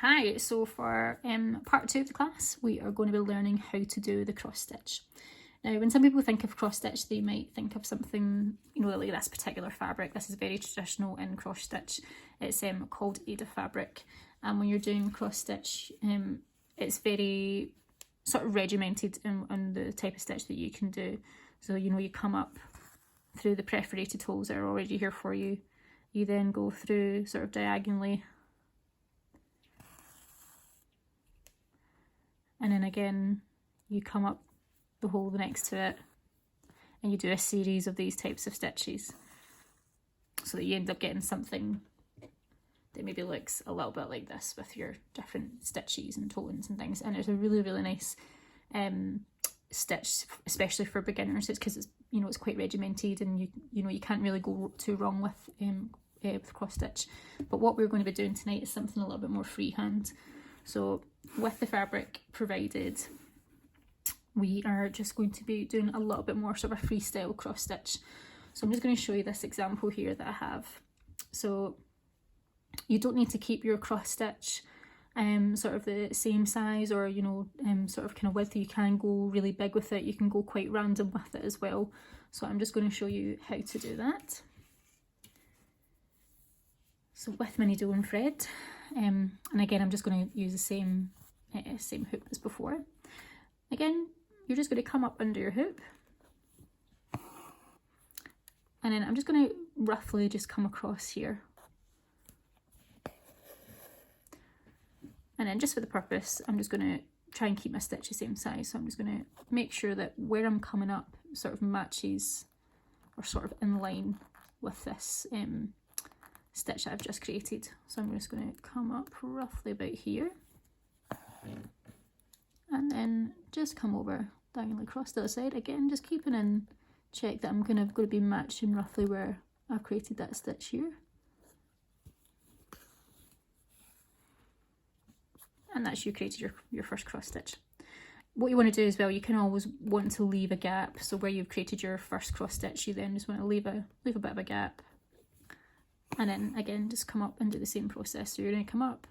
Hi, so for part 2 of the class, we are going to be learning how to do the cross stitch. Now, when some people think of cross stitch, they might think of something, like this particular fabric. This is very traditional in cross stitch. It's called Ada fabric. And when you're doing cross stitch, it's very sort of regimented in the type of stitch that you can do. So, you come up through the perforated holes that are already here for you. You then go through sort of diagonally. And then again, you come up the hole next to it and you do a series of these types of stitches so that you end up getting something that maybe looks a little bit like this with your different stitches and tones and things. And it's a really, really nice stitch, especially for beginners. It's because it's quite regimented and you can't really go too wrong with cross stitch. But what we're going to be doing tonight is something a little bit more freehand. So with the fabric provided, we are just going to be doing a little bit more sort of freestyle cross stitch. So I'm just going to show you this example here that I have. So you don't need to keep your cross stitch sort of the same size or sort of kind of width. You can go really big with it, you can go quite random with it as well. So I'm just going to show you how to do that. So with my needle and thread, and again I'm just going to use the same hoop as before. Again, you're just going to come up under your hoop, and then I'm just going to roughly just come across here, and then just for the purpose I'm just going to try and keep my stitch the same size. So I'm just going to make sure that where I'm coming up sort of matches or sort of in line with this stitch that I've just created. So I'm just going to come up roughly about here and then just come over diagonally across the other side. Again, just keeping in check that I'm going to be matching roughly where I've created that stitch here. And that's you created your first cross stitch. What you want to do as well, you can always want to leave a gap. So where you've created your first cross stitch, you then just want to leave a bit of a gap. And then again, just come up and do the same process. So you're going to come up,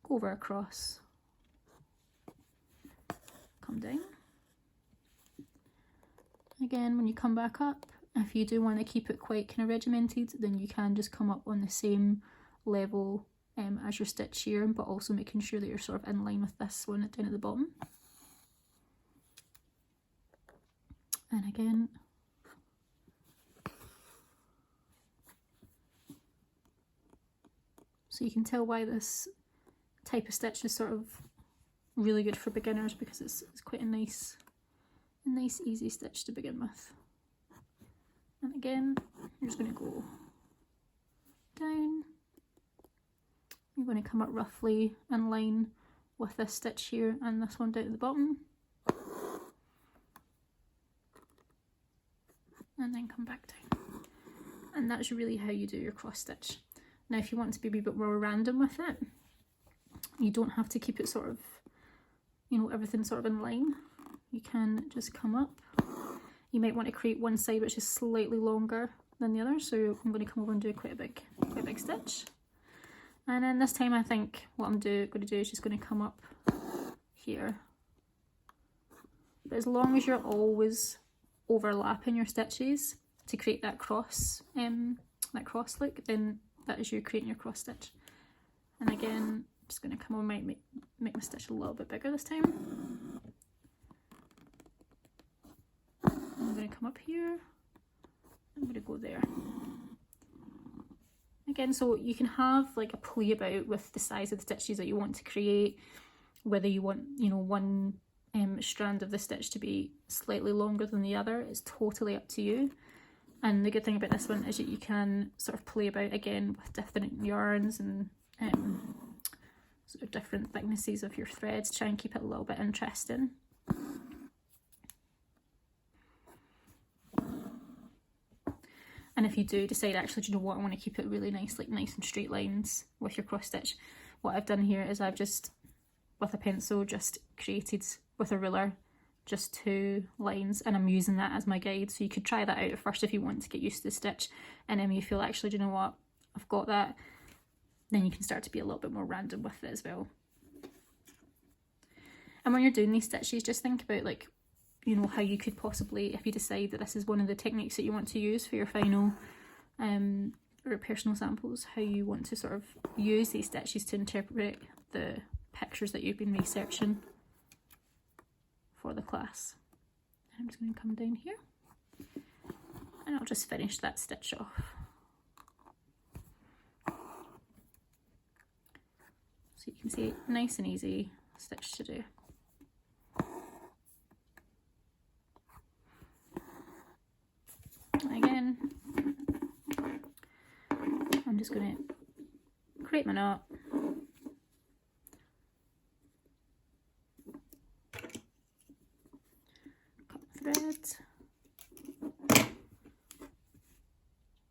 go over across, come down. Again, when you come back up, if you do want to keep it quite kind of regimented, then you can just come up on the same level as your stitch here, but also making sure that you're sort of in line with this one down at the bottom. And again, so you can tell why this type of stitch is sort of really good for beginners, because it's quite a nice easy stitch to begin with. And again, you're just going to go down. You're going to come up roughly in line with this stitch here and this one down at the bottom. And then come back down. And that's really how you do your cross stitch. Now, if you want to be a bit more random with it, you don't have to keep it sort of, everything sort of in line. You can just come up. You might want to create one side which is slightly longer than the other, so I'm going to come over and do quite a big stitch. And then this time I think what I'm going to do is just going to come up here. But as long as you're always overlapping your stitches to create that cross look, then that is you creating your cross stitch. And again, I'm just going to come on, make my stitch a little bit bigger this time. I'm going to come up here, I'm going to go there. Again, so you can have like a play about with the size of the stitches that you want to create, whether you want, one strand of the stitch to be slightly longer than the other. It's totally up to you. And the good thing about this one is that you can sort of play about again with different yarns and sort of different thicknesses of your threads, try and keep it a little bit interesting. And if you do decide, actually, do you know what, I want to keep it really nice, like nice and straight lines with your cross stitch, what I've done here is I've just, with a pencil, just created with a ruler just 2 lines, and I'm using that as my guide. So you could try that out at first if you want to get used to the stitch, and then you feel, actually, do you know what, I've got that, then you can start to be a little bit more random with it as well. And when you're doing these stitches, just think about, like, you know, how you could possibly, if you decide that this is one of the techniques that you want to use for your final or personal samples, how you want to sort of use these stitches to interpret the pictures that you've been researching for the class. I'm just going to come down here and I'll just finish that stitch off. So you can see, nice and easy stitch to do. Again, I'm just going to create my knot,